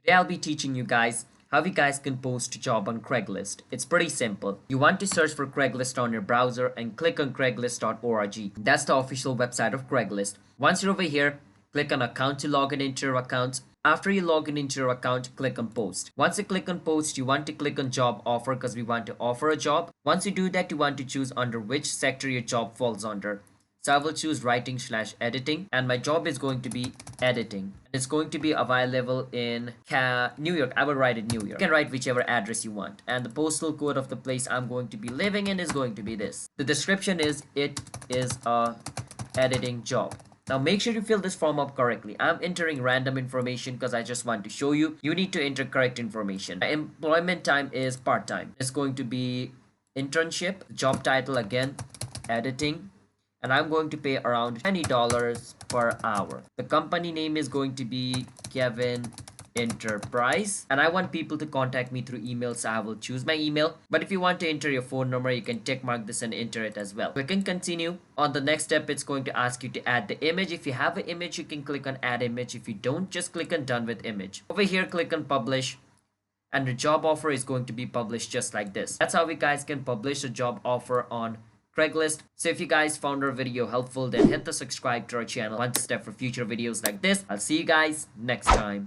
Today I'll be teaching you guys how you guys can post a job on Craigslist. It's pretty simple. You want to search for Craigslist on your browser and click on craigslist.org. That's the official website of Craigslist. Once you're over here, click on account to log in into your account. After you log in into your account, click on post. Once you click on post, you want to click on job offer because we want to offer a job. Once you do that, you want to choose under which sector your job falls under. So I will choose writing/editing, and my job is going to be editing. It's going to be available in New York. I will write it New York. You can write whichever address you want. And the postal code of the place I'm going to be living in is going to be this. The description is, it is a editing job. Now make sure you fill this form up correctly. I'm entering random information because I just want to show you. You need to enter correct information. My employment time is part-time. It's going to be internship. Job title again, editing. And I'm going to pay around $20 per hour. The company name is going to be Kevin Enterprise, and I want people to contact me through email, so I will choose my email. But if you want to enter your phone number, you can tick mark this and enter it as well. Click and continue. On the next step, it's going to ask you to add the image. If you have an image, you can click on add image. If you don't, just click on done with image. Over here, click on publish, and the job offer is going to be published just like this. That's how we guys can publish a job offer on Craigslist. So if you guys found our video helpful, then hit the subscribe to our channel. One step for future videos like this. I'll see you guys next time.